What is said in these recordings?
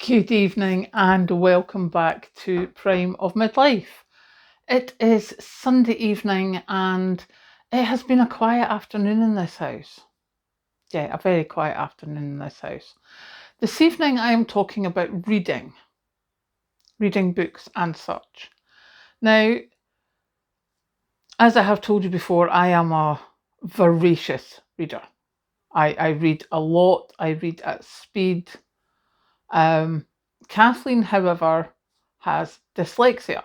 Good evening and welcome back to Prime of Midlife. It is Sunday evening and it has been a quiet afternoon in this house. Yeah, a very quiet afternoon in this house. This evening I am talking about reading books and such. Now, as I have told you before, I am a voracious reader. I read a lot, I read at speed. Kathleen, however, has dyslexia.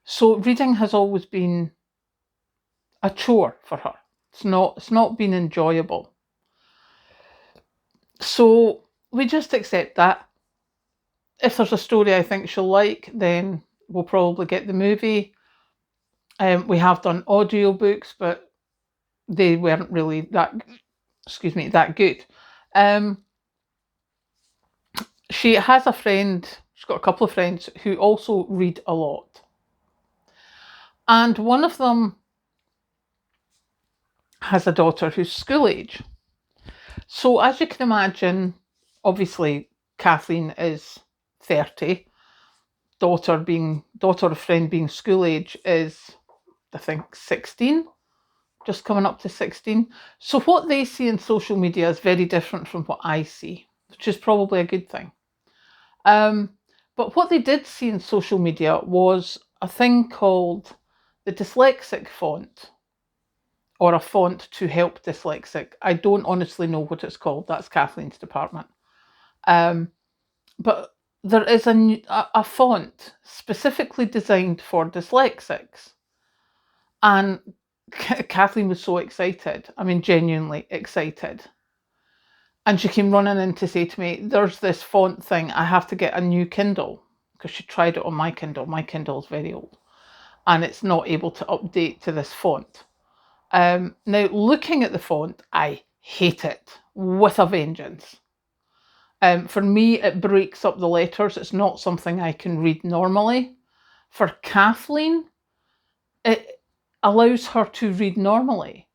So reading has always been a chore for her. It's not been enjoyable. So we just accept that. If there's a story I think she'll like, then we'll probably get the movie. We have done audiobooks, but they weren't really that good. She has a friend, she's got a couple of friends who also read a lot. And one of them has a daughter who's school age. So as you can imagine, obviously Kathleen is 30. Daughter of friend being school age is, I think, 16, just coming up to 16. So what they see in social media is very different from what I see, which is probably a good thing. But what they did see in social media was a thing called the dyslexic font, or a font to help dyslexic. I don't honestly know what it's called. That's Kathleen's department. But there is a font specifically designed for dyslexics. And Kathleen was so excited. I mean, genuinely excited. And she came running in to say to me, there's this font thing. I have to get a new Kindle, because she tried it on my Kindle. My Kindle is very old and it's not able to update to this font. Now, looking at the font, I hate it with a vengeance. For me, it breaks up the letters. It's not something I can read normally. For Kathleen, it allows her to read normally.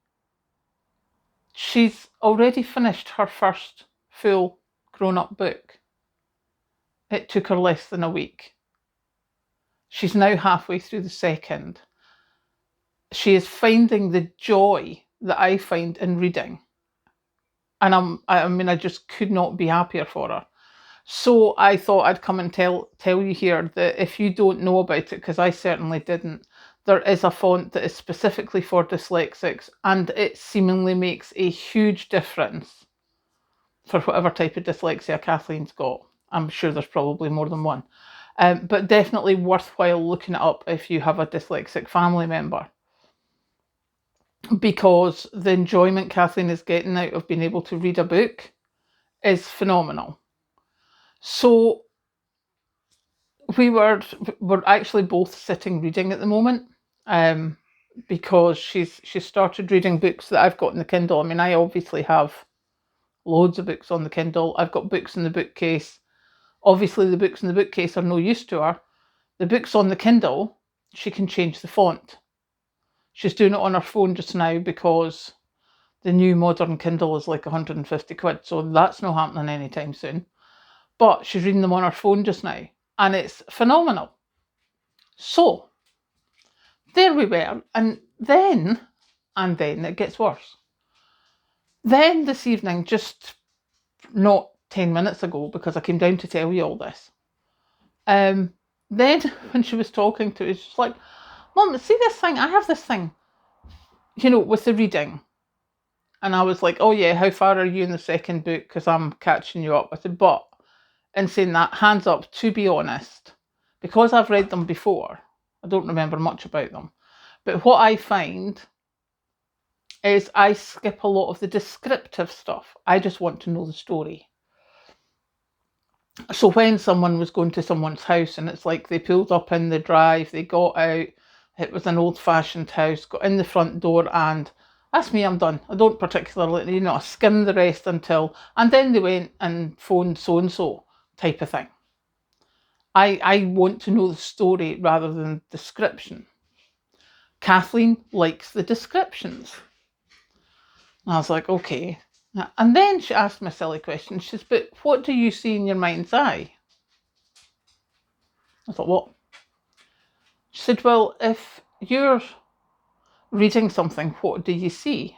She's already finished her first full grown-up book. It took her less than a week. She's now halfway through the second. She is finding the joy that I find in reading. And I just could not be happier for her. So I thought I'd come and tell you here that if you don't know about it, because I certainly didn't, there is a font that is specifically for dyslexics, and it seemingly makes a huge difference for whatever type of dyslexia Kathleen's got. I'm sure there's probably more than one. But definitely worthwhile looking it up if you have a dyslexic family member, because the enjoyment Kathleen is getting out of being able to read a book is phenomenal. So we're actually both sitting reading at the moment, because she's started reading books that I've got in the Kindle. I mean, I obviously have loads of books on the Kindle. I've got books in the bookcase. Obviously, the books in the bookcase are no use to her. The books on the Kindle, she can change the font. She's doing it on her phone just now because the new modern Kindle is like 150 quid, so that's not happening anytime soon. But she's reading them on her phone just now, and it's phenomenal. So there we were, and then it gets worse. Then this evening, just not 10 minutes ago, because I came down to tell you all this, then when she was talking to me, she's like, Mum, see this thing? I have this thing, with the reading. And I was like, oh yeah, how far are you in the second book? Because I'm catching you up. I said, but in saying that, hands up, to be honest, because I've read them before, I don't remember much about them. But what I find is I skip a lot of the descriptive stuff. I just want to know the story. So when someone was going to someone's house and it's like they pulled up in the drive, they got out, it was an old-fashioned house, got in the front door, and that's me, I'm done. I don't particularly, I skim the rest until, and then they went and phoned so-and-so type of thing. I want to know the story rather than description. Kathleen likes the descriptions. And I was like, okay. And then she asked me a silly question. She says, but what do you see in your mind's eye? I thought, what? She said, well, if you're reading something, what do you see?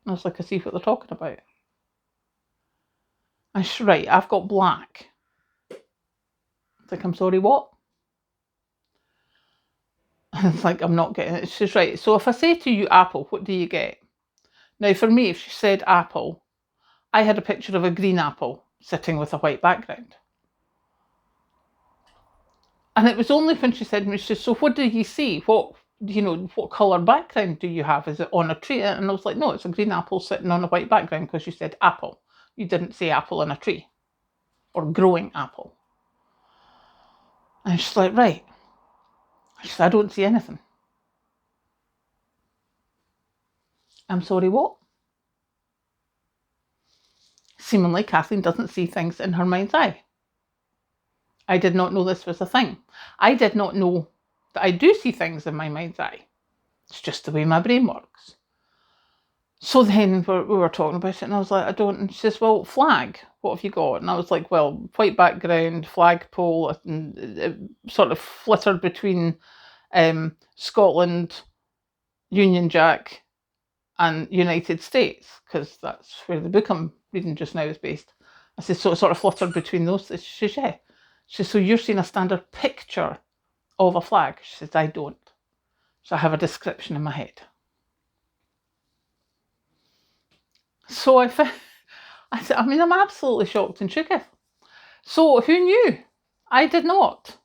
And I was like, I see what they're talking about. And she's right, I've got black. It's like, I'm sorry, what? And it's like, I'm not getting it. She's right. So if I say to you apple, what do you get? Now, for me, if she said apple, I had a picture of a green apple sitting with a white background. And it was only when she said to me, she said, so what do you see? What colour background do you have? Is it on a tree? And I was like, no, it's a green apple sitting on a white background because you said apple. You didn't say apple on a tree or growing apple. And she's like, right. She said, I don't see anything. I'm sorry, what? Seemingly, Kathleen doesn't see things in her mind's eye. I did not know this was a thing. I did not know that I do see things in my mind's eye. It's just the way my brain works. So then we were talking about it and I was like, I don't. And she says, well, flag, what have you got? And I was like, well, white background, flagpole, and it sort of flittered between Scotland, Union Jack, and United States, because that's where the book I'm reading just now is based. I said, so it sort of fluttered between those. She says, yeah. She says, so you're seeing a standard picture of a flag? She says, I don't. So I have a description in my head. So I mean, I'm absolutely shocked and shooketh. So who knew? I did not.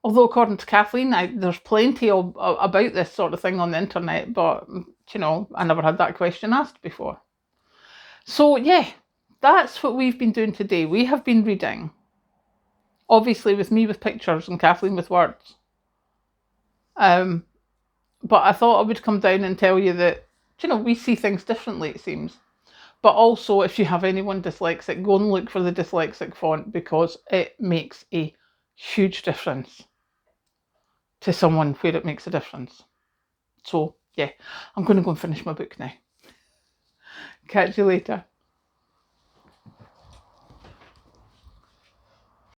Although according to Kathleen, there's plenty about this sort of thing on the internet, but I never had that question asked before. So yeah, that's what we've been doing today. We have been reading, obviously with me with pictures and Kathleen with words. But I thought I would come down and tell you that, we see things differently, it seems. But also, if you have anyone dyslexic, go and look for the dyslexic font because it makes a huge difference to someone where it makes a difference. So, yeah, I'm going to go and finish my book now. Catch you later.